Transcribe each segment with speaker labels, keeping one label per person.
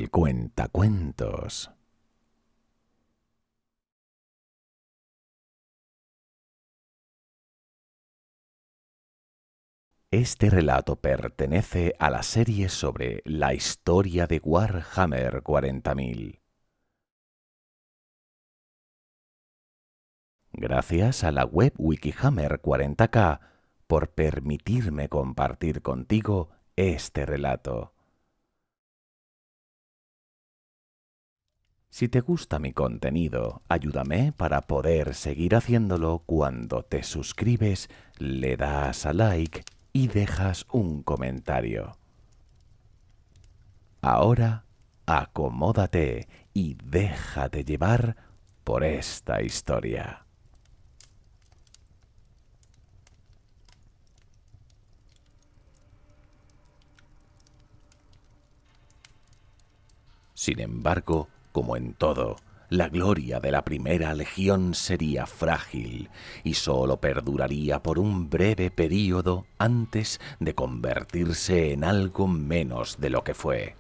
Speaker 1: el cuentacuentos. Este relato pertenece a la serie sobre la historia de Warhammer 40.000. Gracias a la web Wikihammer 40K por permitirme compartir contigo este relato. Si te gusta mi contenido, ayúdame para poder seguir haciéndolo cuando te suscribes, le das a like y dejas un comentario. Ahora, acomódate y déjate llevar por esta historia. Sin embargo, como en todo, la gloria de la primera legión sería frágil y sólo perduraría por un breve período antes de convertirse en algo menos de lo que fue.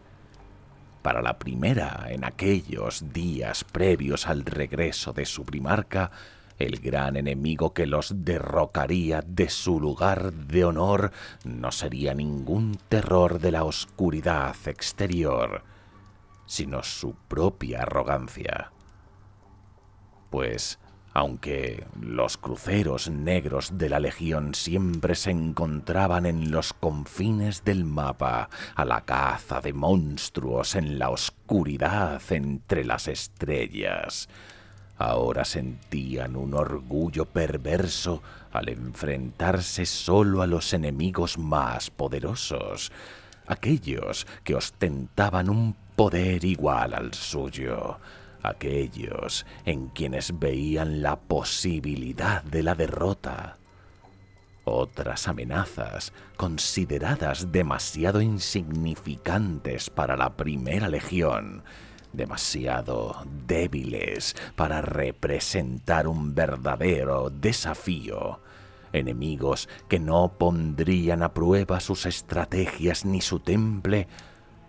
Speaker 1: Para la primera, en aquellos días previos al regreso de su primarca, el gran enemigo que los derrocaría de su lugar de honor no sería ningún terror de la oscuridad exterior, sino su propia arrogancia. Pues, aunque los cruceros negros de la Legión siempre se encontraban en los confines del mapa, a la caza de monstruos en la oscuridad entre las estrellas, ahora sentían un orgullo perverso al enfrentarse solo a los enemigos más poderosos, aquellos que ostentaban un poder igual al suyo, aquellos en quienes veían la posibilidad de la derrota. Otras amenazas, consideradas demasiado insignificantes para la primera legión, demasiado débiles para representar un verdadero desafío, enemigos que no pondrían a prueba sus estrategias ni su temple,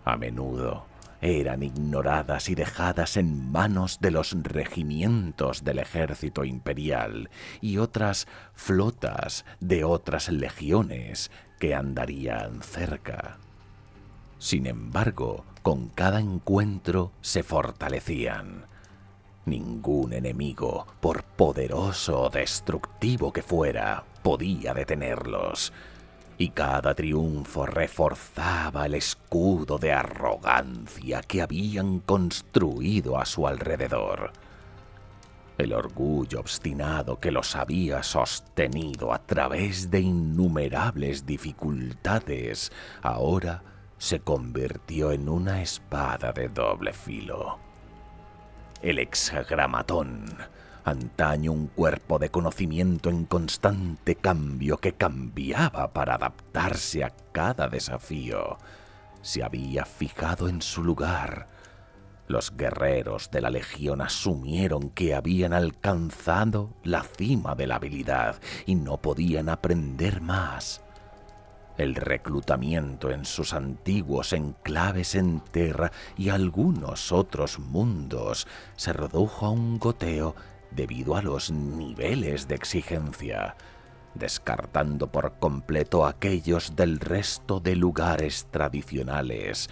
Speaker 1: a menudo eran ignoradas y dejadas en manos de los regimientos del ejército imperial y otras flotas de otras legiones que andarían cerca. Sin embargo, con cada encuentro se fortalecían. Ningún enemigo, por poderoso o destructivo que fuera, podía detenerlos. Y cada triunfo reforzaba el escudo de arrogancia que habían construido a su alrededor. El orgullo obstinado que los había sostenido a través de innumerables dificultades, ahora se convirtió en una espada de doble filo. El hexagramatón, antaño un cuerpo de conocimiento en constante cambio que cambiaba para adaptarse a cada desafío, se había fijado en su lugar. Los guerreros de la Legión asumieron que habían alcanzado la cima de la habilidad y no podían aprender más. El reclutamiento en sus antiguos enclaves en Terra y algunos otros mundos se redujo a un goteo debido a los niveles de exigencia, descartando por completo a aquellos del resto de lugares tradicionales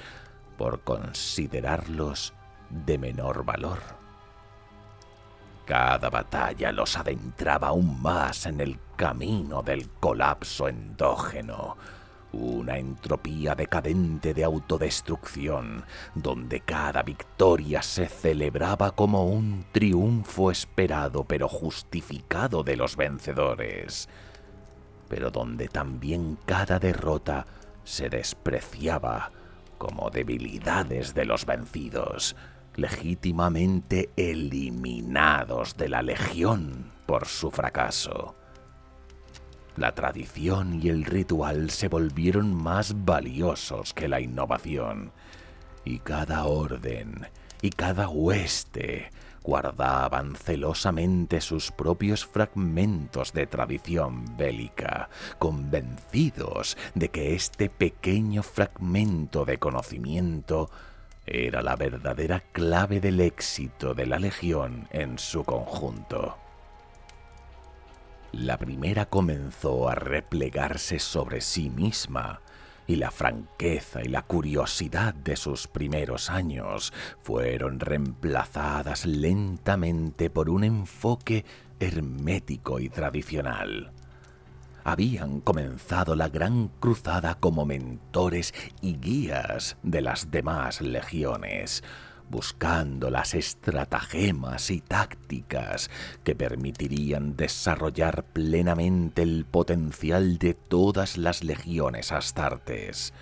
Speaker 1: por considerarlos de menor valor. Cada batalla los adentraba aún más en el camino del colapso endógeno, una entropía decadente de autodestrucción, donde cada victoria se celebraba como un triunfo esperado pero justificado de los vencedores, pero donde también cada derrota se despreciaba como debilidades de los vencidos, legítimamente eliminados de la Legión por su fracaso. La tradición y el ritual se volvieron más valiosos que la innovación, y cada orden y cada hueste guardaban celosamente sus propios fragmentos de tradición bélica, convencidos de que este pequeño fragmento de conocimiento era la verdadera clave del éxito de la Legión en su conjunto. La primera comenzó a replegarse sobre sí misma, y la franqueza y la curiosidad de sus primeros años fueron reemplazadas lentamente por un enfoque hermético y tradicional. Habían comenzado la gran cruzada como mentores y guías de las demás legiones, buscando las estratagemas y tácticas que permitirían desarrollar plenamente el potencial de todas las legiones astartes.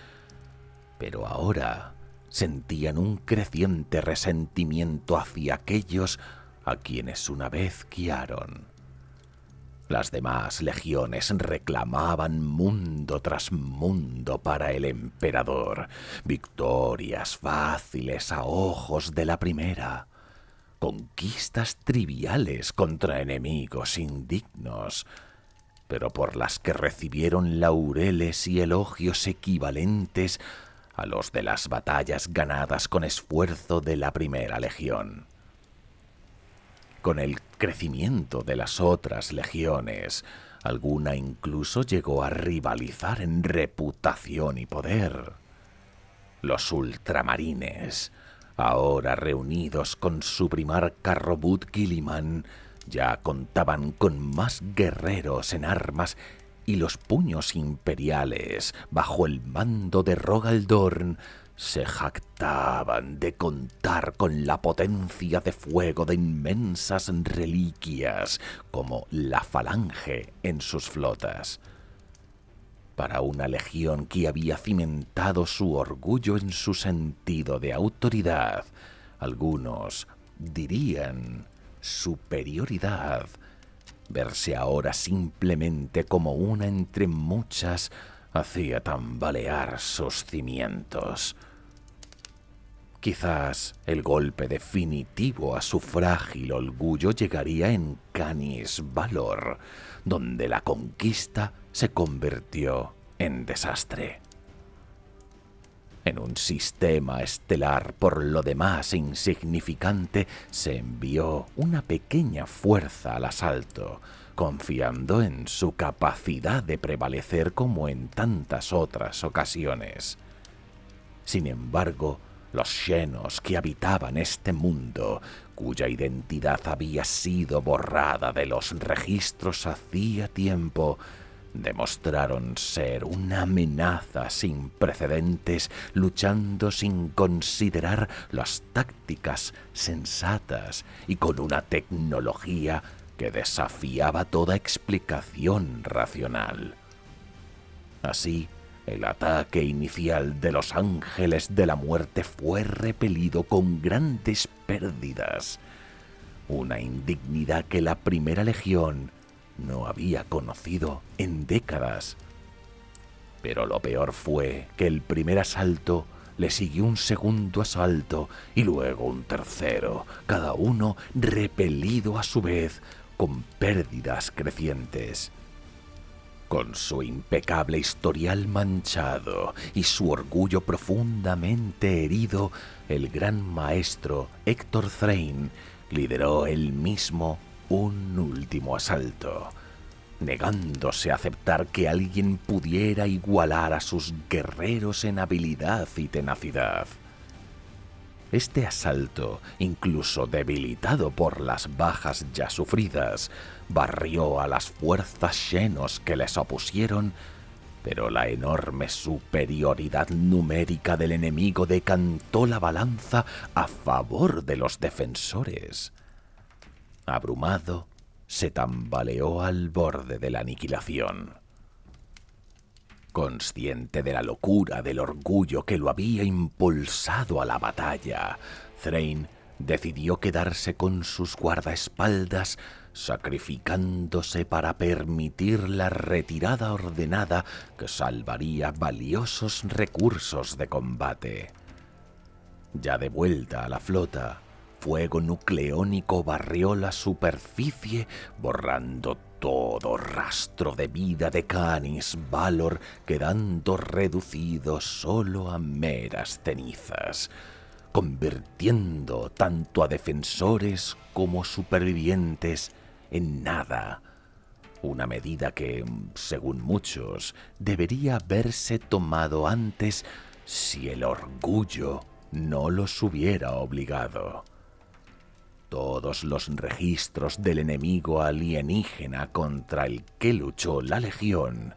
Speaker 1: Pero ahora sentían un creciente resentimiento hacia aquellos a quienes una vez guiaron. Las demás legiones reclamaban mundo tras mundo para el emperador, victorias fáciles a ojos de la primera, conquistas triviales contra enemigos indignos, pero por las que recibieron laureles y elogios equivalentes a los de las batallas ganadas con esfuerzo de la primera legión. Con el crecimiento de las otras legiones, alguna incluso llegó a rivalizar en reputación y poder. Los ultramarines, ahora reunidos con su primarca Robut Guilliman, ya contaban con más guerreros en armas y los puños imperiales, bajo el mando de Rogaldorn, se jactaban de contar con la potencia de fuego de inmensas reliquias como la Falange en sus flotas. Para una legión que había cimentado su orgullo en su sentido de autoridad, algunos dirían superioridad, verse ahora simplemente como una entre muchas hacía tambalear sus cimientos. Quizás el golpe definitivo a su frágil orgullo llegaría en Canis Valor, donde la conquista se convirtió en desastre. En un sistema estelar por lo demás insignificante, se envió una pequeña fuerza al asalto, confiando en su capacidad de prevalecer como en tantas otras ocasiones. Sin embargo, los xenos que habitaban este mundo, cuya identidad había sido borrada de los registros hacía tiempo, demostraron ser una amenaza sin precedentes, luchando sin considerar las tácticas sensatas y con una tecnología que desafiaba toda explicación racional. Así, el ataque inicial de los Ángeles de la Muerte fue repelido con grandes pérdidas, una indignidad que la Primera Legión no había conocido en décadas. Pero lo peor fue que el primer asalto le siguió un segundo asalto y luego un tercero, cada uno repelido a su vez con pérdidas crecientes. Con su impecable historial manchado y su orgullo profundamente herido, el gran maestro Héctor Thrain lideró él mismo un último asalto, negándose a aceptar que alguien pudiera igualar a sus guerreros en habilidad y tenacidad. Este asalto, incluso debilitado por las bajas ya sufridas, barrió a las fuerzas xenos que les opusieron, pero la enorme superioridad numérica del enemigo decantó la balanza a favor de los defensores. Abrumado, se tambaleó al borde de la aniquilación. Consciente de la locura del orgullo que lo había impulsado a la batalla, Thrain decidió quedarse con sus guardaespaldas, sacrificándose para permitir la retirada ordenada que salvaría valiosos recursos de combate. Ya de vuelta a la flota, fuego nucleónico barrió la superficie, borrando todo rastro de vida de Canis Valor, quedando reducido solo a meras cenizas, convirtiendo tanto a defensores como supervivientes en nada. Una medida que, según muchos, debería haberse tomado antes si el orgullo no los hubiera obligado. Todos los registros del enemigo alienígena contra el que luchó la Legión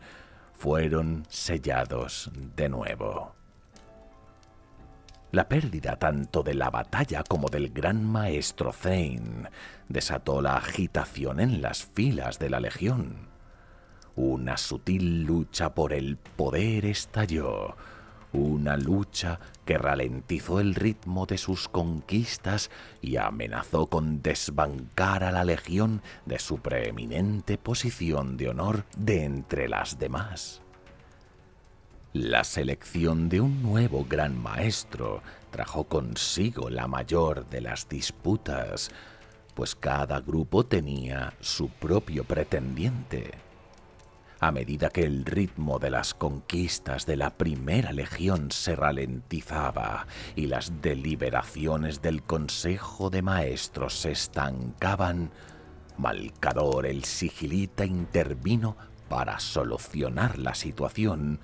Speaker 1: fueron sellados de nuevo. La pérdida tanto de la batalla como del gran maestro Thane desató la agitación en las filas de la Legión. Una sutil lucha por el poder estalló, una lucha que ralentizó el ritmo de sus conquistas y amenazó con desbancar a la Legión de su preeminente posición de honor de entre las demás. La selección de un nuevo gran maestro trajo consigo la mayor de las disputas, pues cada grupo tenía su propio pretendiente. A medida que el ritmo de las conquistas de la Primera Legión se ralentizaba y las deliberaciones del Consejo de Maestros se estancaban, Malcador el Sigilita intervino para solucionar la situación,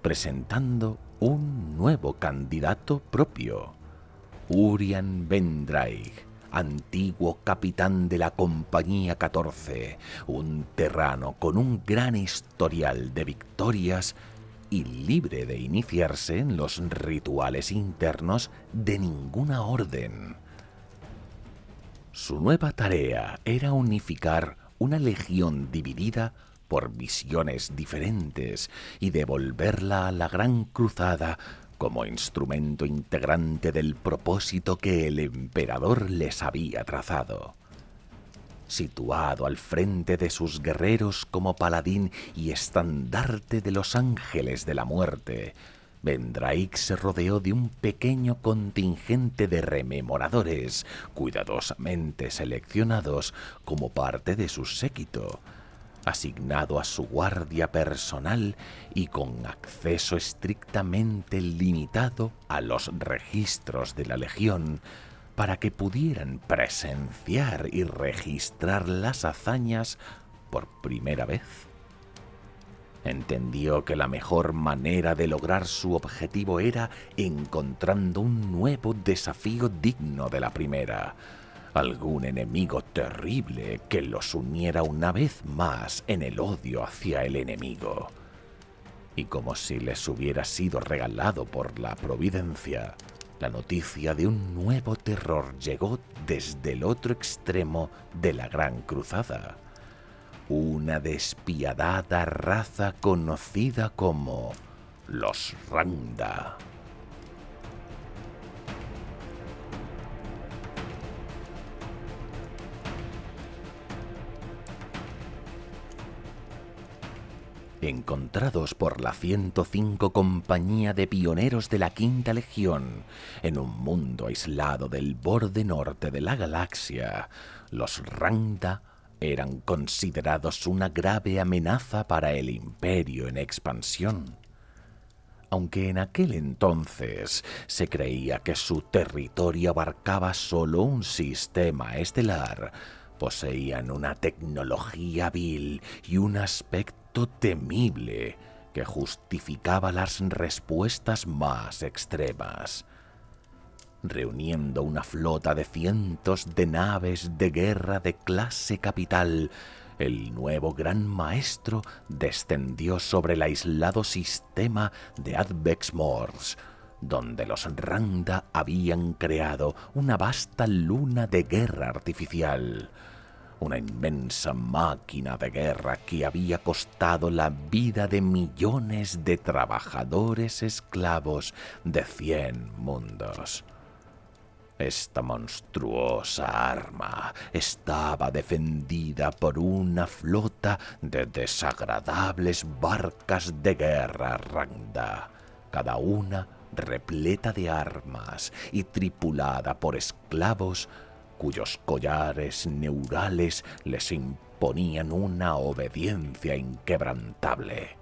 Speaker 1: presentando un nuevo candidato propio, Urian Bendraig, antiguo capitán de la Compañía 14, un terrano con un gran historial de victorias y libre de iniciarse en los rituales internos de ninguna orden. Su nueva tarea era unificar una legión dividida por visiones diferentes y devolverla a la Gran Cruzada como instrumento integrante del propósito que el emperador les había trazado. Situado al frente de sus guerreros como paladín y estandarte de los ángeles de la muerte, Bendraig se rodeó de un pequeño contingente de rememoradores, cuidadosamente seleccionados como parte de su séquito, asignado a su guardia personal y con acceso estrictamente limitado a los registros de la Legión para que pudieran presenciar y registrar las hazañas por primera vez. Entendió que la mejor manera de lograr su objetivo era encontrando un nuevo desafío digno de la primera, algún enemigo terrible que los uniera una vez más en el odio hacia el enemigo. Y como si les hubiera sido regalado por la providencia, la noticia de un nuevo terror llegó desde el otro extremo de la Gran Cruzada. Una despiadada raza conocida como los Rangda. Encontrados por la 105 Compañía de Pioneros de la Quinta Legión, en un mundo aislado del borde norte de la galaxia, los Rangda eran considerados una grave amenaza para el Imperio en expansión. Aunque en aquel entonces se creía que su territorio abarcaba solo un sistema estelar, poseían una tecnología vil y un aspecto temible que justificaba las respuestas más extremas. Reuniendo una flota de cientos de naves de guerra de clase capital, el nuevo gran maestro descendió sobre el aislado sistema de Advex Mors, donde los Rangda habían creado una vasta luna de guerra artificial, una inmensa máquina de guerra que había costado la vida de millones de trabajadores esclavos de 100 mundos. Esta monstruosa arma estaba defendida por una flota de desagradables barcas de guerra Rangda, cada una repleta de armas y tripulada por esclavos cuyos collares neurales les imponían una obediencia inquebrantable.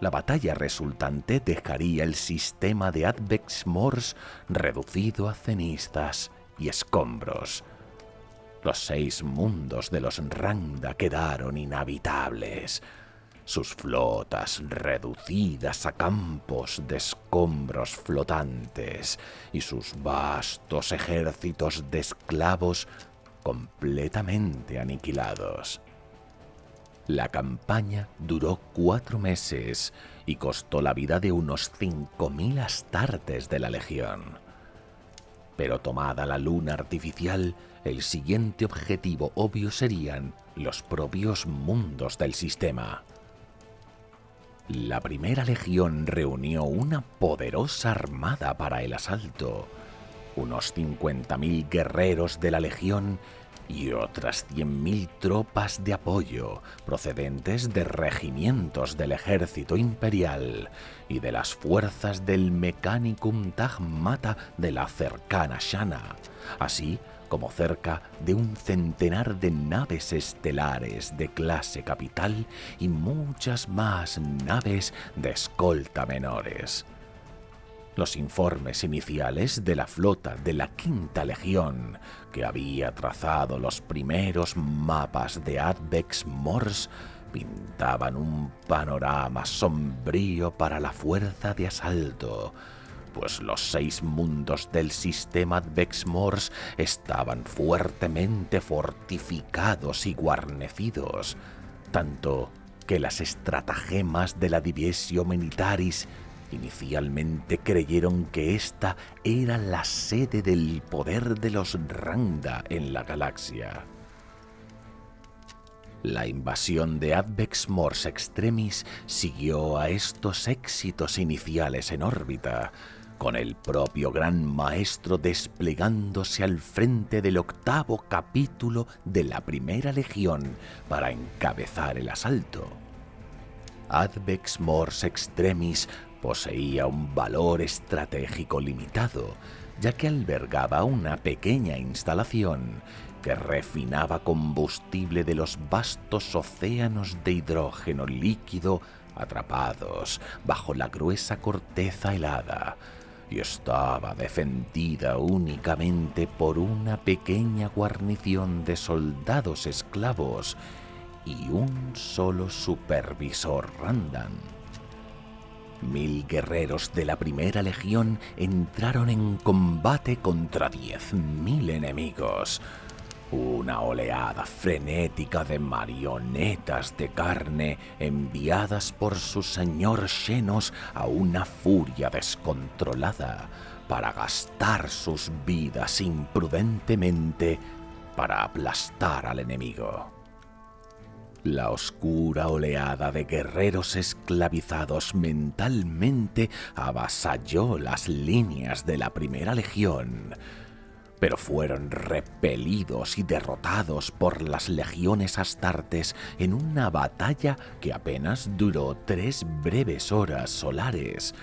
Speaker 1: La batalla resultante dejaría el sistema de Advex Mors reducido a cenizas y escombros. Los 6 mundos de los Rangda quedaron inhabitables, sus flotas reducidas a campos de escombros flotantes y sus vastos ejércitos de esclavos completamente aniquilados. La campaña duró 4 meses y costó la vida de unos 5.000 astartes de la legión. Pero tomada la luna artificial, el siguiente objetivo obvio serían los propios mundos del sistema. La primera legión reunió una poderosa armada para el asalto, unos 50.000 guerreros de la legión y otras 100.000 tropas de apoyo procedentes de regimientos del ejército imperial y de las fuerzas del Mechanicum Tagmata de la cercana Shana, así como cerca de un centenar de naves estelares de clase capital y muchas más naves de escolta menores. Los informes iniciales de la flota de la Quinta Legión, que había trazado los primeros mapas de Advex Mors, pintaban un panorama sombrío para la fuerza de asalto, pues los 6 mundos del sistema Advex Mors estaban fuertemente fortificados y guarnecidos, tanto que las estratagemas de la Divisio Militaris inicialmente creyeron que esta era la sede del poder de los Rangda en la galaxia. La invasión de Advex Mors Extremis siguió a estos éxitos iniciales en órbita, con el propio Gran Maestro desplegándose al frente del 8º capítulo de la Primera Legión para encabezar el asalto. Advex Mors Extremis poseía un valor estratégico limitado, ya que albergaba una pequeña instalación que refinaba combustible de los vastos océanos de hidrógeno líquido atrapados bajo la gruesa corteza helada, y estaba defendida únicamente por una pequeña guarnición de soldados esclavos y un solo supervisor Randan. 1000 guerreros de la Primera Legión entraron en combate contra 10.000 enemigos. Una oleada frenética de marionetas de carne enviadas por su señor Xenos a una furia descontrolada para gastar sus vidas imprudentemente para aplastar al enemigo. La oscura oleada de guerreros esclavizados mentalmente avasalló las líneas de la Primera Legión, pero fueron repelidos y derrotados por las legiones astartes en una batalla que apenas duró 3 breves horas solares,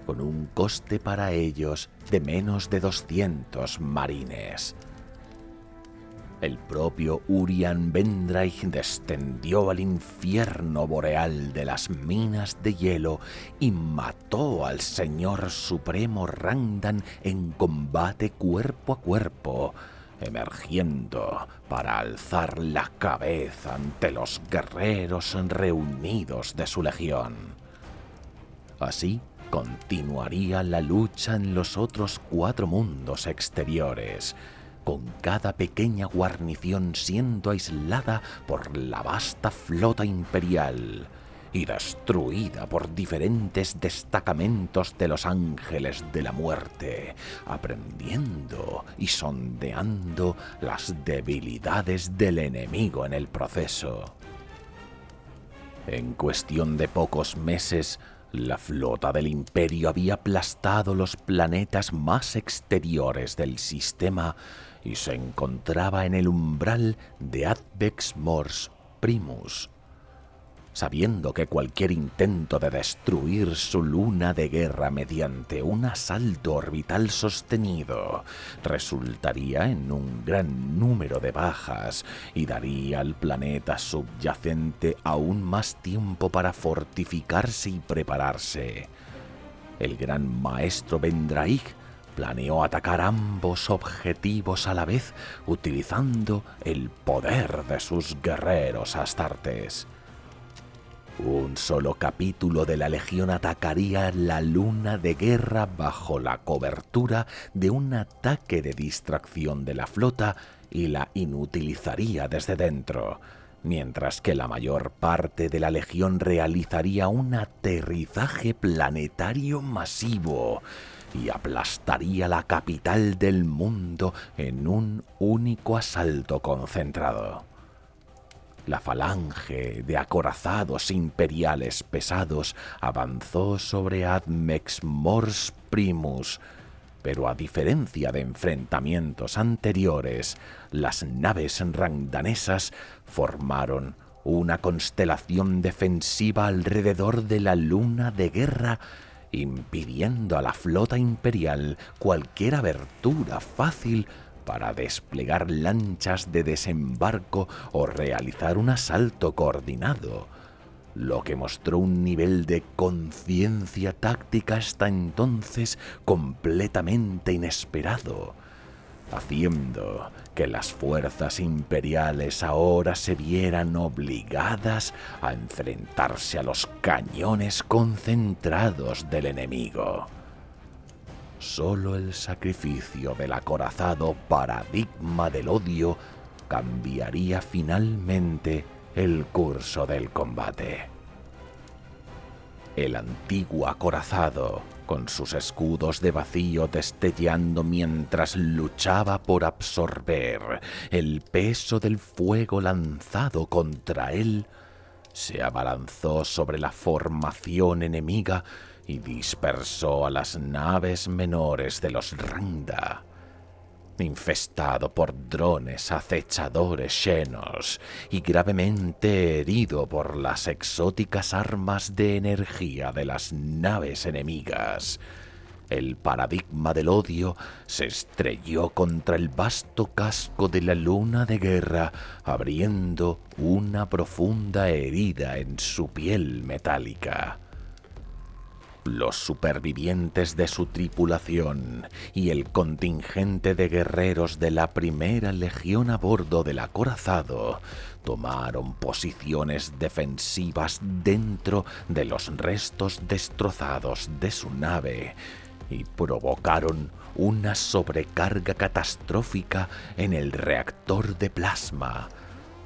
Speaker 1: con un coste para ellos de menos de 200 marines. El propio Urian Bendraich descendió al infierno boreal de las minas de hielo y mató al Señor Supremo Randan en combate cuerpo a cuerpo, emergiendo para alzar la cabeza ante los guerreros reunidos de su legión. Así continuaría la lucha en los otros 4 mundos exteriores, con cada pequeña guarnición siendo aislada por la vasta flota imperial y destruida por diferentes destacamentos de los Ángeles de la Muerte, aprendiendo y sondeando las debilidades del enemigo en el proceso. En cuestión de pocos meses, la flota del Imperio había aplastado los planetas más exteriores del sistema y se encontraba en el umbral de Advex Mors Primus. sabiendo que cualquier intento de destruir su luna de guerra mediante un asalto orbital sostenido resultaría en un gran número de bajas y daría al planeta subyacente aún más tiempo para fortificarse y prepararse. El gran maestro Vendraig planeó atacar ambos objetivos a la vez utilizando el poder de sus guerreros astartes. Un solo capítulo de la Legión atacaría la luna de guerra bajo la cobertura de un ataque de distracción de la flota y la inutilizaría desde dentro, mientras que la mayor parte de la Legión realizaría un aterrizaje planetario masivo y aplastaría la capital del mundo en un único asalto concentrado. La falange de acorazados imperiales pesados avanzó sobre Admex Mors Primus, pero a diferencia de enfrentamientos anteriores, las naves rangdanesas formaron una constelación defensiva alrededor de la luna de guerra, impidiendo a la flota imperial cualquier abertura fácil para desplegar lanchas de desembarco o realizar un asalto coordinado, lo que mostró un nivel de conciencia táctica hasta entonces completamente inesperado, haciendo que las fuerzas imperiales ahora se vieran obligadas a enfrentarse a los cañones concentrados del enemigo. Solo el sacrificio del acorazado paradigma del odio cambiaría finalmente el curso del combate. El antiguo acorazado, con sus escudos de vacío destellando mientras luchaba por absorber el peso del fuego lanzado contra él, se abalanzó sobre la formación enemiga y dispersó a las naves menores de los Rangda. Infestado por drones acechadores xenos y gravemente herido por las exóticas armas de energía de las naves enemigas, el paradigma del odio se estrelló contra el vasto casco de la luna de guerra, abriendo una profunda herida en su piel metálica. Los supervivientes de su tripulación y el contingente de guerreros de la primera legión a bordo del acorazado tomaron posiciones defensivas dentro de los restos destrozados de su nave y provocaron una sobrecarga catastrófica en el reactor de plasma,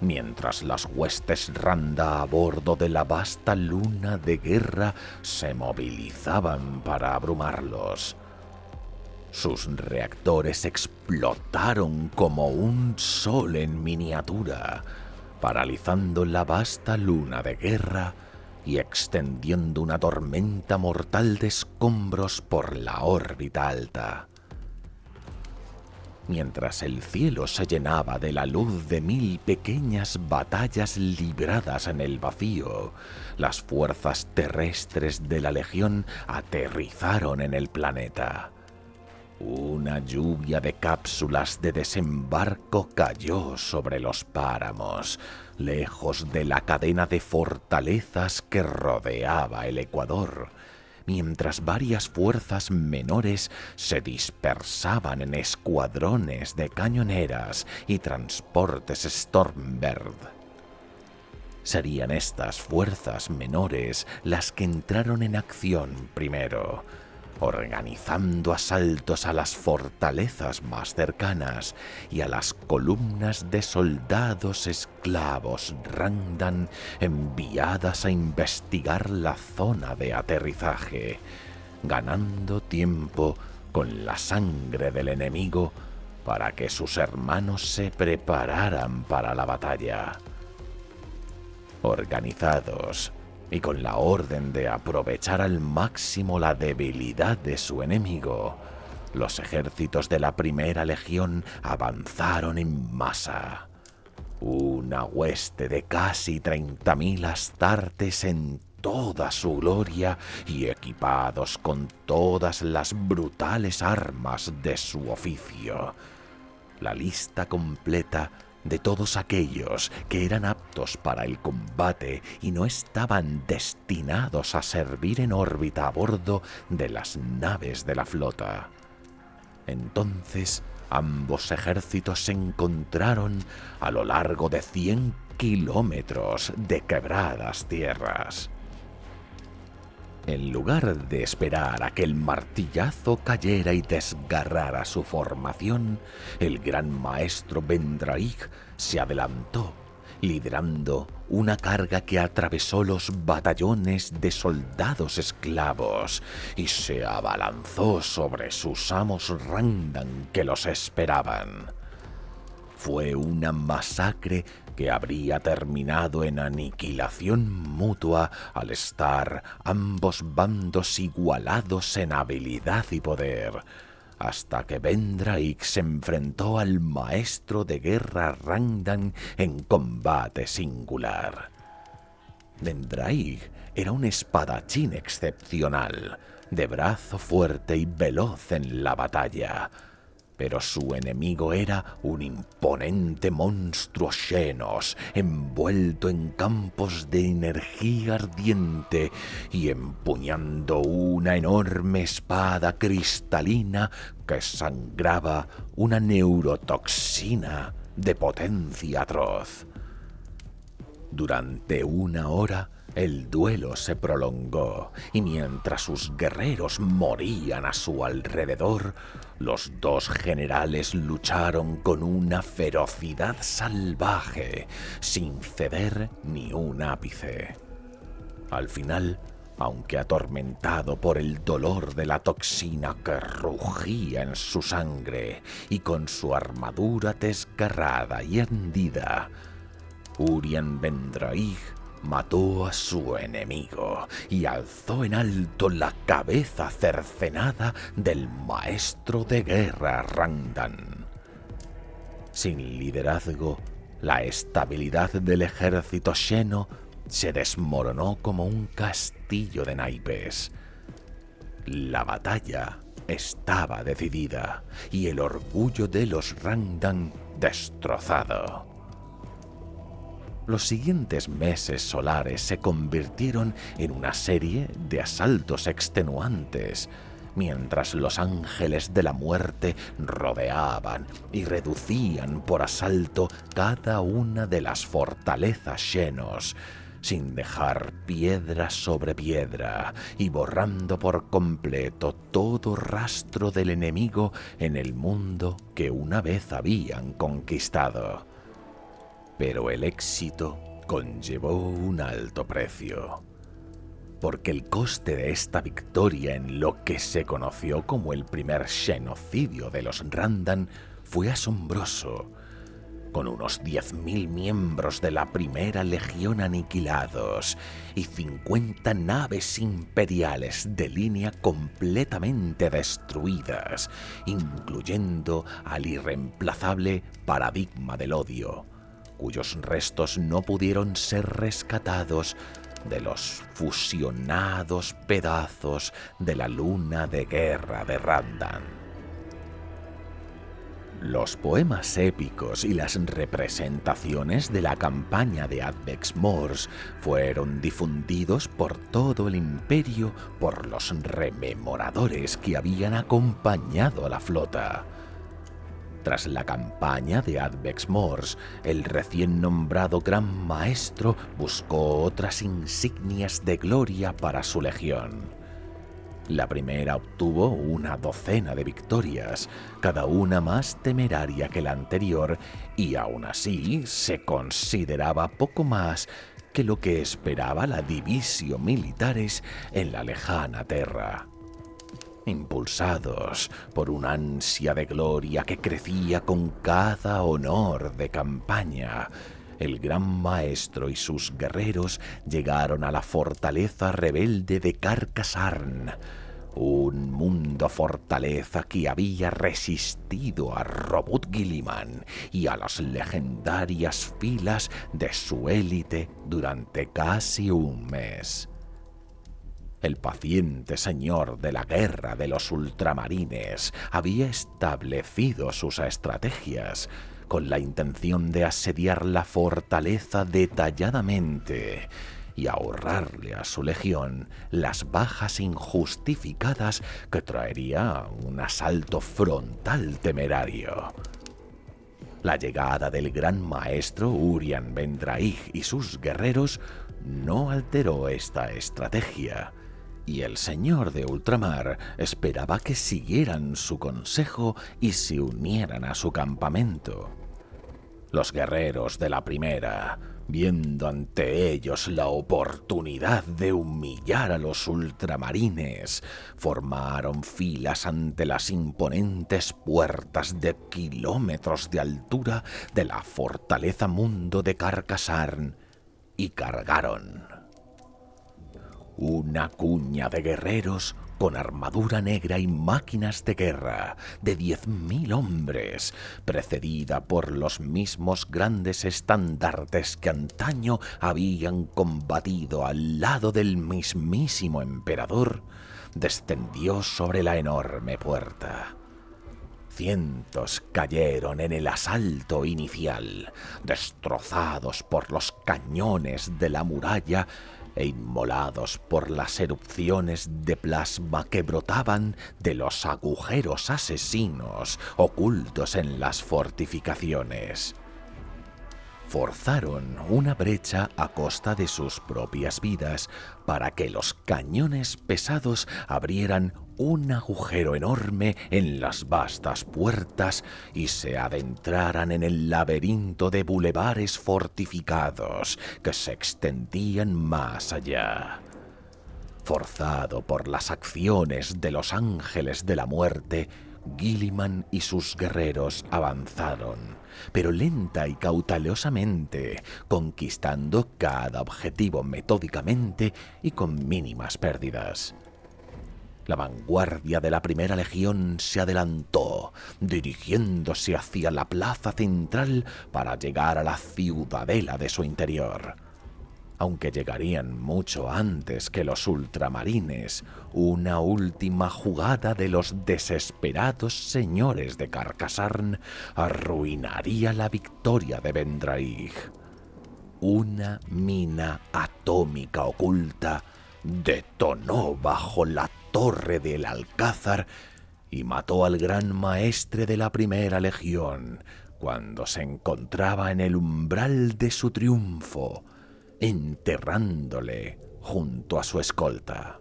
Speaker 1: mientras las huestes Randa a bordo de la vasta luna de guerra se movilizaban para abrumarlos. Sus reactores explotaron como un sol en miniatura, paralizando la vasta luna de guerra y extendiendo una tormenta mortal de escombros por la órbita alta. Mientras el cielo se llenaba de la luz de 1000 pequeñas batallas libradas en el vacío, las fuerzas terrestres de la Legión aterrizaron en el planeta. Una lluvia de cápsulas de desembarco cayó sobre los páramos, lejos de la cadena de fortalezas que rodeaba el Ecuador, mientras varias fuerzas menores se dispersaban en escuadrones de cañoneras y transportes Stormbird. Serían estas fuerzas menores las que entraron en acción primero, organizando asaltos a las fortalezas más cercanas y a las columnas de soldados esclavos Rangdan enviadas a investigar la zona de aterrizaje, ganando tiempo con la sangre del enemigo para que sus hermanos se prepararan para la batalla. Organizados y con la orden de aprovechar al máximo la debilidad de su enemigo, los ejércitos de la primera legión avanzaron en masa. Una hueste de casi 30.000 astartes en toda su gloria y equipados con todas las brutales armas de su oficio. La lista completa de todos aquellos que eran aptos para el combate y no estaban destinados a servir en órbita a bordo de las naves de la flota. Entonces, ambos ejércitos se encontraron a lo largo de 100 kilómetros de quebradas tierras. En lugar de esperar a que el martillazo cayera y desgarrara su formación, el gran maestro Vendraig se adelantó, liderando una carga que atravesó los batallones de soldados esclavos y se abalanzó sobre sus amos Randan que los esperaban. Fue una masacre que habría terminado en aniquilación mutua al estar ambos bandos igualados en habilidad y poder, hasta que Vendraig se enfrentó al maestro de guerra Randan en combate singular. Vendraig era un espadachín excepcional, de brazo fuerte y veloz en la batalla, pero su enemigo era un imponente monstruo Xenos, envuelto en campos de energía ardiente y empuñando una enorme espada cristalina que sangraba una neurotoxina de potencia atroz. Durante 1 hora, el duelo se prolongó y mientras sus guerreros morían a su alrededor, los dos generales lucharon con una ferocidad salvaje, sin ceder ni un ápice. Al final, aunque atormentado por el dolor de la toxina que rugía en su sangre y con su armadura desgarrada y hendida, Urien Vendraig mató a su enemigo y alzó en alto la cabeza cercenada del maestro de guerra Randan. Sin liderazgo, la estabilidad del ejército Xeno se desmoronó como un castillo de naipes. La batalla estaba decidida y el orgullo de los Randan destrozado. Los siguientes meses solares se convirtieron en una serie de asaltos extenuantes, mientras los ángeles de la muerte rodeaban y reducían por asalto cada una de las fortalezas Xenos, sin dejar piedra sobre piedra y borrando por completo todo rastro del enemigo en el mundo que una vez habían conquistado. Pero el éxito conllevó un alto precio, porque el coste de esta victoria en lo que se conoció como el primer genocidio de los Randan fue asombroso, con unos 10.000 miembros de la primera legión aniquilados y 50 naves imperiales de línea completamente destruidas, incluyendo al irreemplazable Paradigma del Odio, cuyos restos no pudieron ser rescatados de los fusionados pedazos de la luna de guerra de Randan. Los poemas épicos y las representaciones de la campaña de Advex Mors fueron difundidos por todo el imperio por los rememoradores que habían acompañado a la flota. Tras la campaña de Advex Mors, el recién nombrado Gran Maestro buscó otras insignias de gloria para su legión. La primera obtuvo una docena de victorias, cada una más temeraria que la anterior, y aún así se consideraba poco más que lo que esperaba la Divisio Militares en la lejana Terra. Impulsados por una ansia de gloria que crecía con cada honor de campaña, el Gran Maestro y sus guerreros llegaron a la fortaleza rebelde de Carcasarn, un mundo fortaleza que había resistido a Robut Guilliman y a las legendarias filas de su élite durante casi un mes. El paciente señor de la guerra de los ultramarines había establecido sus estrategias con la intención de asediar la fortaleza detalladamente y ahorrarle a su legión las bajas injustificadas que traería un asalto frontal temerario. La llegada del gran maestro Urian Bendraig y sus guerreros no alteró esta estrategia, y el señor de ultramar esperaba que siguieran su consejo y se unieran a su campamento. Los guerreros de la primera, viendo ante ellos la oportunidad de humillar a los ultramarines, formaron filas ante las imponentes puertas de kilómetros de altura de la fortaleza mundo de Carcasarn y cargaron. Una cuña de guerreros con armadura negra y máquinas de guerra de 10.000 hombres, precedida por los mismos grandes estandartes que antaño habían combatido al lado del mismísimo emperador, descendió sobre la enorme puerta. Cientos cayeron en el asalto inicial, destrozados por los cañones de la muralla e inmolados por las erupciones de plasma que brotaban de los agujeros asesinos ocultos en las fortificaciones. Forzaron una brecha a costa de sus propias vidas para que los cañones pesados abrieran un agujero enorme en las vastas puertas y se adentraran en el laberinto de bulevares fortificados que se extendían más allá. Forzado por las acciones de los ángeles de la muerte, Guilliman y sus guerreros avanzaron, pero lenta y cautelosamente, conquistando cada objetivo metódicamente y con mínimas pérdidas. La vanguardia de la primera legión se adelantó, dirigiéndose hacia la plaza central para llegar a la ciudadela de su interior. Aunque llegarían mucho antes que los ultramarines, una última jugada de los desesperados señores de Carcasarn arruinaría la victoria de Bendraig. Una mina atómica oculta detonó bajo la torre del Alcázar y mató al gran maestre de la primera legión cuando se encontraba en el umbral de su triunfo, enterrándole junto a su escolta.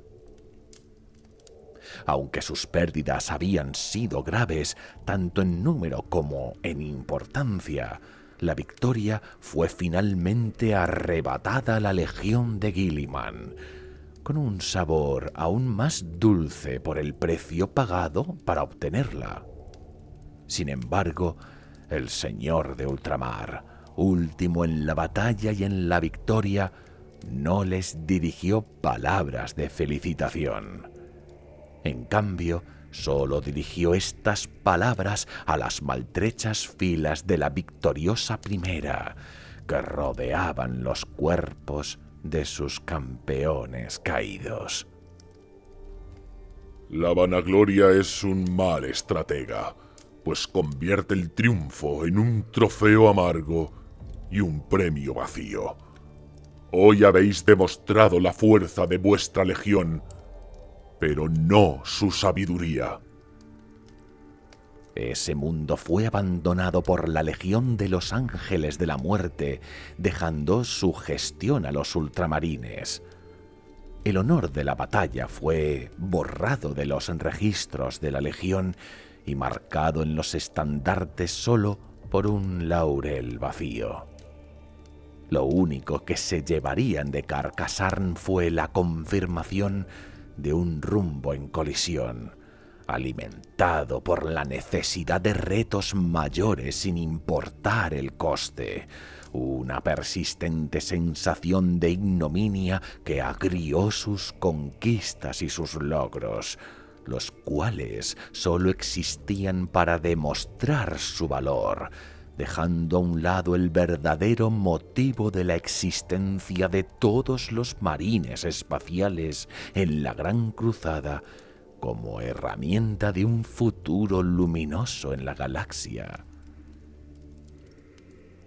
Speaker 1: Aunque sus pérdidas habían sido graves, tanto en número como en importancia, la victoria fue finalmente arrebatada a la legión de Guilliman, con un sabor aún más dulce por el precio pagado para obtenerla. Sin embargo, el señor de ultramar, último en la batalla y en la victoria, no les dirigió palabras de felicitación. En cambio, solo dirigió estas palabras a las maltrechas filas de la victoriosa primera, que rodeaban los cuerpos de sus campeones caídos.
Speaker 2: La vanagloria es un mal estratega, pues convierte el triunfo en un trofeo amargo y un premio vacío. Hoy habéis demostrado la fuerza de vuestra legión, pero no su sabiduría.
Speaker 1: Ese mundo fue abandonado por la Legión de los Ángeles de la Muerte, dejando su gestión a los ultramarines. El honor de la batalla fue borrado de los registros de la Legión y marcado en los estandartes solo por un laurel vacío. Lo único que se llevarían de Carcasarn fue la confirmación de un rumbo en colisión, alimentado por la necesidad de retos mayores sin importar el coste, una persistente sensación de ignominia que agrió sus conquistas y sus logros, los cuales solo existían para demostrar su valor, dejando a un lado el verdadero motivo de la existencia de todos los marines espaciales en la Gran Cruzada como herramienta de un futuro luminoso en la galaxia.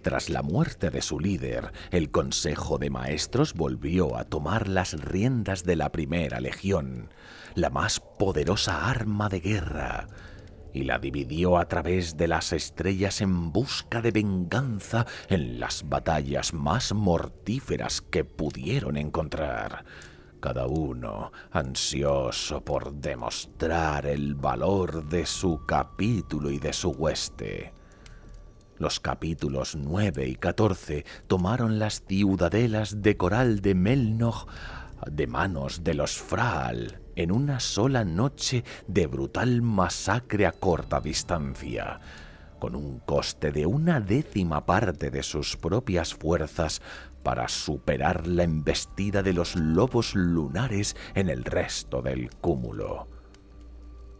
Speaker 1: Tras la muerte de su líder, el Consejo de Maestros volvió a tomar las riendas de la Primera Legión, la más poderosa arma de guerra, y la dividió a través de las estrellas en busca de venganza en las batallas más mortíferas que pudieron encontrar, cada uno ansioso por demostrar el valor de su capítulo y de su hueste. Los capítulos 9 y 14 tomaron las ciudadelas de coral de Melnog de manos de los Fraal en una sola noche de brutal masacre a corta distancia, con un coste de 1/10 parte de sus propias fuerzas para superar la embestida de los lobos lunares en el resto del cúmulo.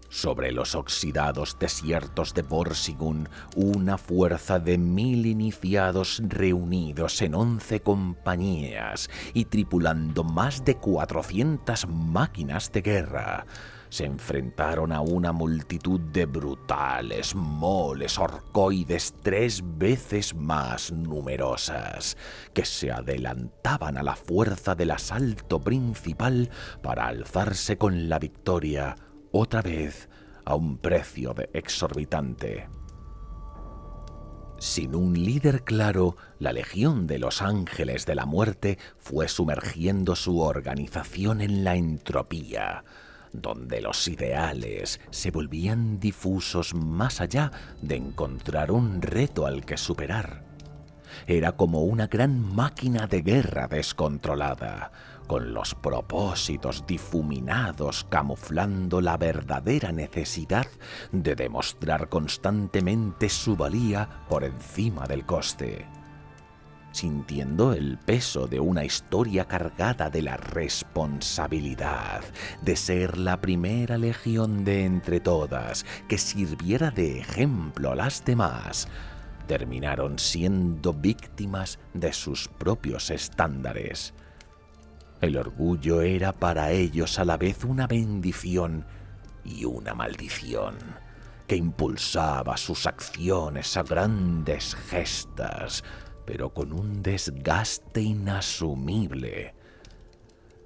Speaker 1: Sobre los oxidados desiertos de Borsigun, una fuerza de 1000 iniciados reunidos en 11 compañías y tripulando más de 400 máquinas de guerra, se enfrentaron a una multitud de brutales moles orcoides 3 veces más numerosas, que se adelantaban a la fuerza del asalto principal para alzarse con la victoria otra vez a un precio exorbitante. Sin un líder claro, la Legión de los Ángeles de la Muerte fue sumergiendo su organización en la entropía, donde los ideales se volvían difusos más allá de encontrar un reto al que superar. Era como una gran máquina de guerra descontrolada, con los propósitos difuminados camuflando la verdadera necesidad de demostrar constantemente su valía por encima del coste. Sintiendo el peso de una historia cargada de la responsabilidad de ser la primera legión de entre todas que sirviera de ejemplo a las demás, terminaron siendo víctimas de sus propios estándares. El orgullo era para ellos a la vez una bendición y una maldición, que impulsaba sus acciones a grandes gestas, pero con un desgaste inasumible.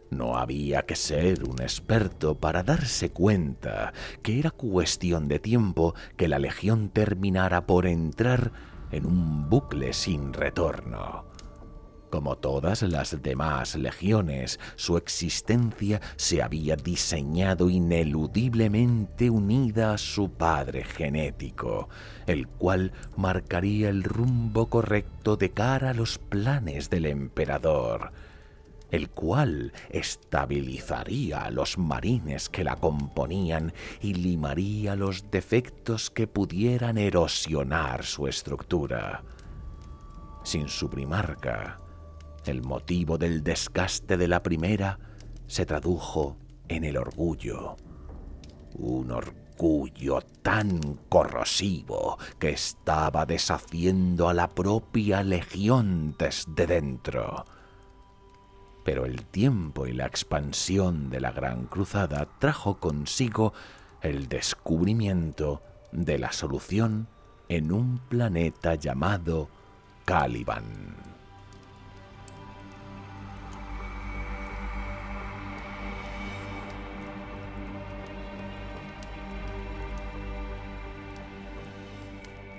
Speaker 1: No había que ser un experto para darse cuenta que era cuestión de tiempo que la Legión terminara por entrar en un bucle sin retorno. Como todas las demás legiones, su existencia se había diseñado ineludiblemente unida a su padre genético, el cual marcaría el rumbo correcto de cara a los planes del emperador, el cual estabilizaría a los marines que la componían y limaría los defectos que pudieran erosionar su estructura. Sin su primarca, el motivo del desgaste de la primera se tradujo en el orgullo. Un orgullo tan corrosivo que estaba deshaciendo a la propia legión desde dentro. Pero el tiempo y la expansión de la Gran Cruzada trajo consigo el descubrimiento de la solución en un planeta llamado Caliban.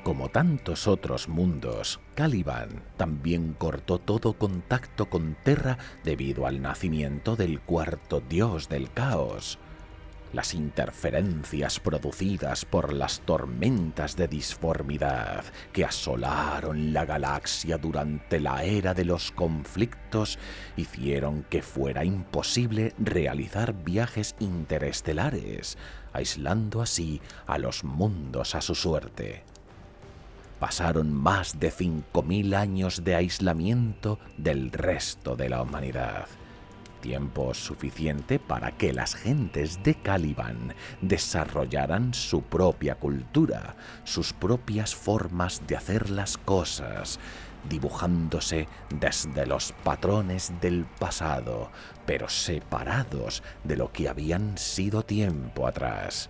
Speaker 1: Como tantos otros mundos, Caliban también cortó todo contacto con Terra debido al nacimiento del cuarto dios del caos. Las interferencias producidas por las tormentas de disformidad que asolaron la galaxia durante la era de los conflictos hicieron que fuera imposible realizar viajes interestelares, aislando así a los mundos a su suerte. Pasaron más de 5000 años de aislamiento del resto de la humanidad, tiempo suficiente para que las gentes de Caliban desarrollaran su propia cultura, sus propias formas de hacer las cosas, dibujándose desde los patrones del pasado, pero separados de lo que habían sido tiempo atrás.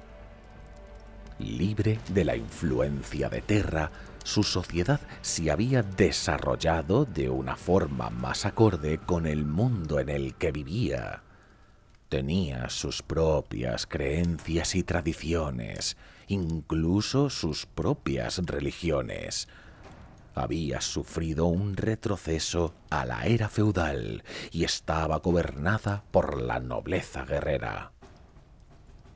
Speaker 1: Libre de la influencia de Terra, su sociedad se había desarrollado de una forma más acorde con el mundo en el que vivía. Tenía sus propias creencias y tradiciones, incluso sus propias religiones. Había sufrido un retroceso a la era feudal y estaba gobernada por la nobleza guerrera.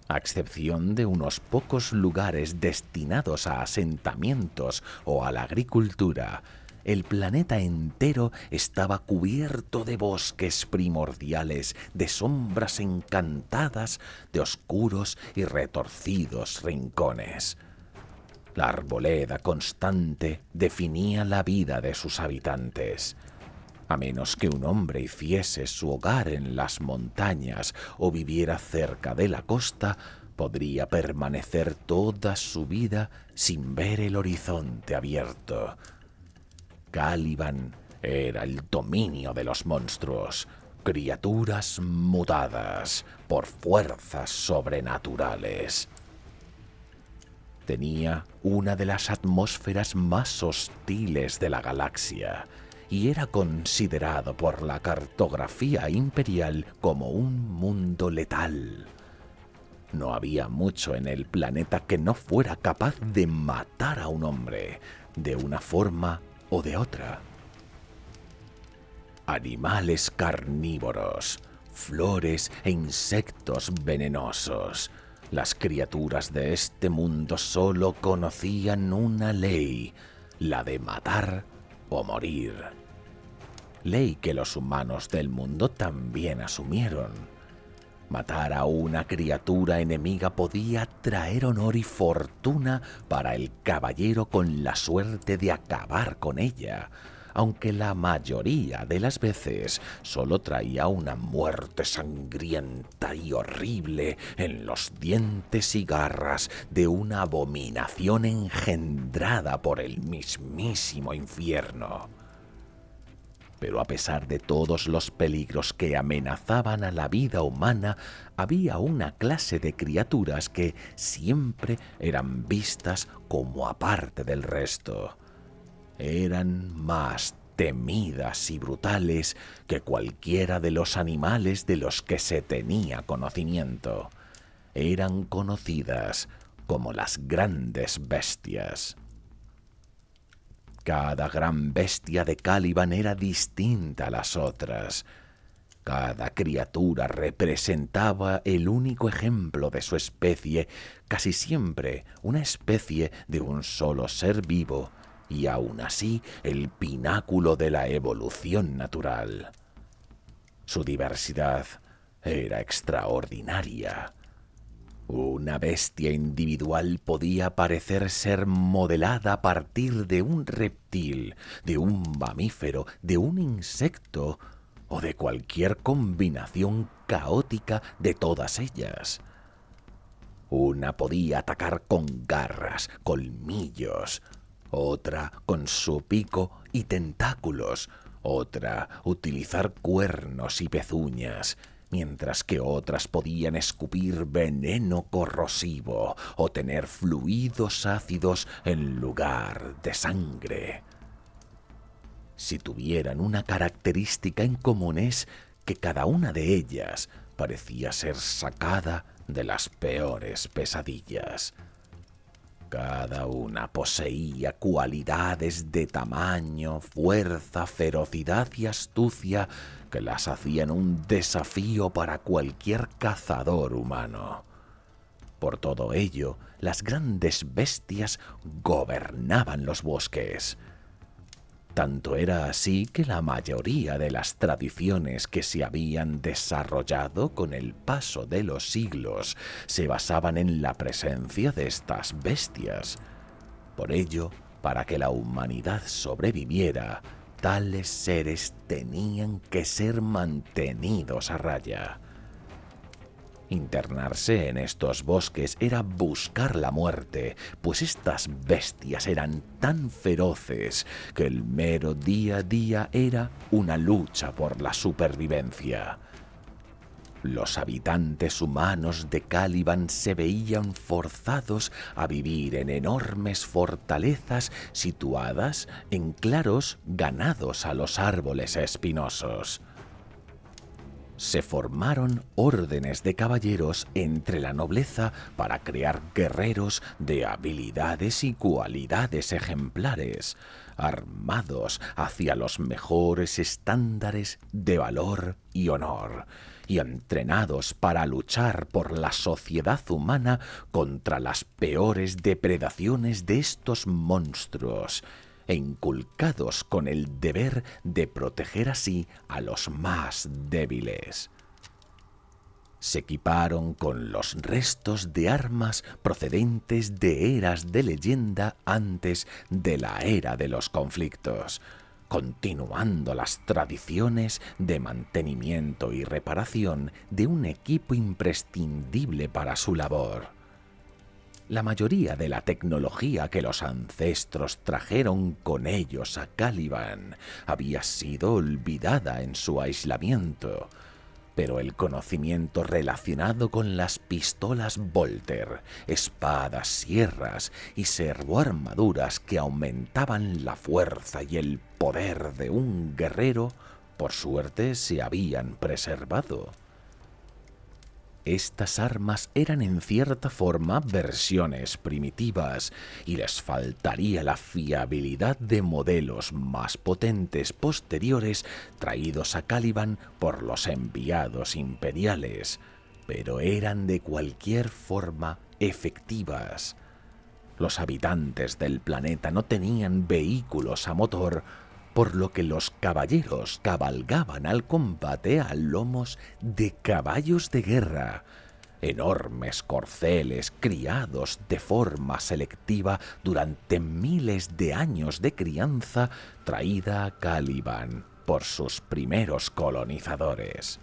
Speaker 1: A excepción de unos pocos lugares destinados a asentamientos o a la agricultura, el planeta entero estaba cubierto de bosques primordiales, de sombras encantadas, de oscuros y retorcidos rincones. La arboleda constante definía la vida de sus habitantes. A menos que un hombre hiciese su hogar en las montañas o viviera cerca de la costa, podría permanecer toda su vida sin ver el horizonte abierto. Caliban era el dominio de los monstruos, criaturas mutadas por fuerzas sobrenaturales. Tenía una de las atmósferas más hostiles de la galaxia y era considerado por la cartografía imperial como un mundo letal. No había mucho en el planeta que no fuera capaz de matar a un hombre, de una forma o de otra. Animales carnívoros, flores e insectos venenosos. Las criaturas de este mundo solo conocían una ley, la de matar o morir. Ley que los humanos del mundo también asumieron. Matar a una criatura enemiga podía traer honor y fortuna para el caballero con la suerte de acabar con ella, aunque la mayoría de las veces solo traía una muerte sangrienta y horrible en los dientes y garras de una abominación engendrada por el mismísimo infierno. Pero a pesar de todos los peligros que amenazaban a la vida humana, había una clase de criaturas que siempre eran vistas como aparte del resto. Eran más temidas y brutales que cualquiera de los animales de los que se tenía conocimiento. Eran conocidas como las grandes bestias. Cada gran bestia de Caliban era distinta a las otras. Cada criatura representaba el único ejemplo de su especie, casi siempre una especie de un solo ser vivo, y aún así el pináculo de la evolución natural. Su diversidad era extraordinaria. Una bestia individual podía parecer ser modelada a partir de un reptil, de un mamífero, de un insecto o de cualquier combinación caótica de todas ellas. Una podía atacar con garras, colmillos, otra con su pico y tentáculos, otra utilizar cuernos y pezuñas, mientras que otras podían escupir veneno corrosivo o tener fluidos ácidos en lugar de sangre. Si tuvieran una característica en común es que cada una de ellas parecía ser sacada de las peores pesadillas. Cada una poseía cualidades de tamaño, fuerza, ferocidad y astucia que las hacían un desafío para cualquier cazador humano. Por todo ello, las grandes bestias gobernaban los bosques. Tanto era así que la mayoría de las tradiciones que se habían desarrollado con el paso de los siglos se basaban en la presencia de estas bestias. Por ello, para que la humanidad sobreviviera, tales seres tenían que ser mantenidos a raya. Internarse en estos bosques era buscar la muerte, pues estas bestias eran tan feroces que el mero día a día era una lucha por la supervivencia. Los habitantes humanos de Caliban se veían forzados a vivir en enormes fortalezas situadas en claros ganados a los árboles espinosos. Se formaron órdenes de caballeros entre la nobleza para crear guerreros de habilidades y cualidades ejemplares, armados hacia los mejores estándares de valor y honor, y entrenados para luchar por la sociedad humana contra las peores depredaciones de estos monstruos, e inculcados con el deber de proteger así a los más débiles. Se equiparon con los restos de armas procedentes de eras de leyenda antes de la era de los conflictos, continuando las tradiciones de mantenimiento y reparación de un equipo imprescindible para su labor. La mayoría de la tecnología que los ancestros trajeron con ellos a Caliban había sido olvidada en su aislamiento, pero el conocimiento relacionado con las pistolas Volter, espadas, sierras y servoarmaduras que aumentaban la fuerza y el poder de un guerrero, por suerte se habían preservado. Estas armas eran en cierta forma versiones primitivas y les faltaría la fiabilidad de modelos más potentes posteriores traídos a Caliban por los enviados imperiales, pero eran de cualquier forma efectivas. Los habitantes del planeta no tenían vehículos a motor, por lo que los caballeros cabalgaban al combate a lomos de caballos de guerra, enormes corceles criados de forma selectiva durante miles de años de crianza traída a Caliban por sus primeros colonizadores.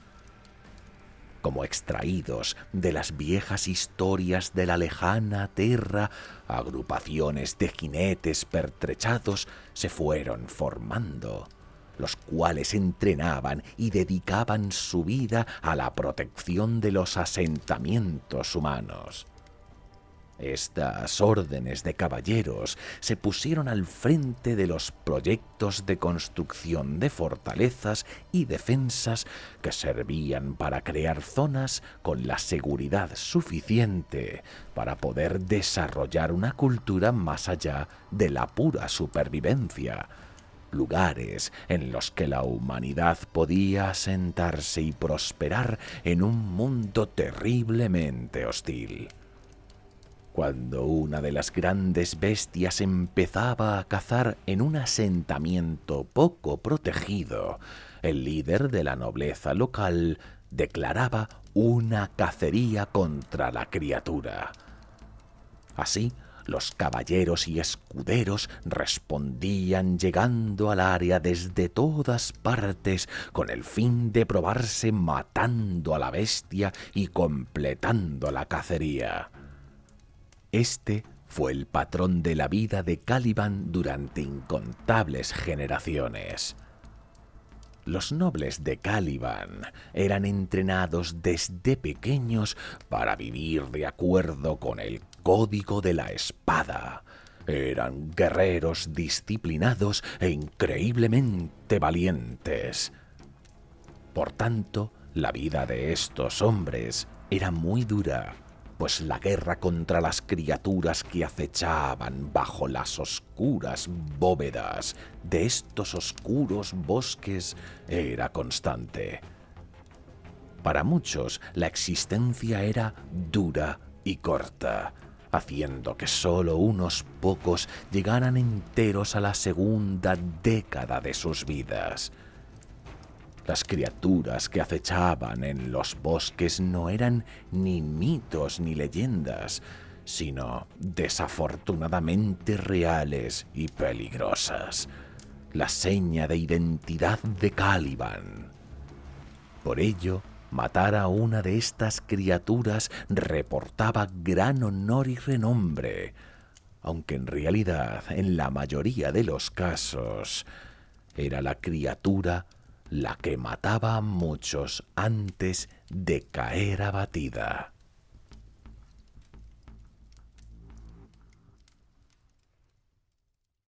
Speaker 1: Como extraídos de las viejas historias de la lejana tierra, agrupaciones de jinetes pertrechados se fueron formando, los cuales entrenaban y dedicaban su vida a la protección de los asentamientos humanos. Estas órdenes de caballeros se pusieron al frente de los proyectos de construcción de fortalezas y defensas que servían para crear zonas con la seguridad suficiente para poder desarrollar una cultura más allá de la pura supervivencia, lugares en los que la humanidad podía asentarse y prosperar en un mundo terriblemente hostil. Cuando una de las grandes bestias empezaba a cazar en un asentamiento poco protegido, el líder de la nobleza local declaraba una cacería contra la criatura. Así, los caballeros y escuderos respondían llegando al área desde todas partes con el fin de probarse matando a la bestia y completando la cacería. Este fue el patrón de la vida de Caliban durante incontables generaciones. Los nobles de Caliban eran entrenados desde pequeños para vivir de acuerdo con el código de la espada. Eran guerreros disciplinados e increíblemente valientes. Por tanto, la vida de estos hombres era muy dura, pues la guerra contra las criaturas que acechaban bajo las oscuras bóvedas de estos oscuros bosques era constante. Para muchos, la existencia era dura y corta, haciendo que solo unos pocos llegaran enteros a la segunda década de sus vidas. Las criaturas que acechaban en los bosques no eran ni mitos ni leyendas, sino desafortunadamente reales y peligrosas. la seña de identidad de Caliban. Por ello, matar a una de estas criaturas reportaba gran honor y renombre, aunque en realidad, en la mayoría de los casos, era la criatura la que mataba a muchos antes de caer abatida.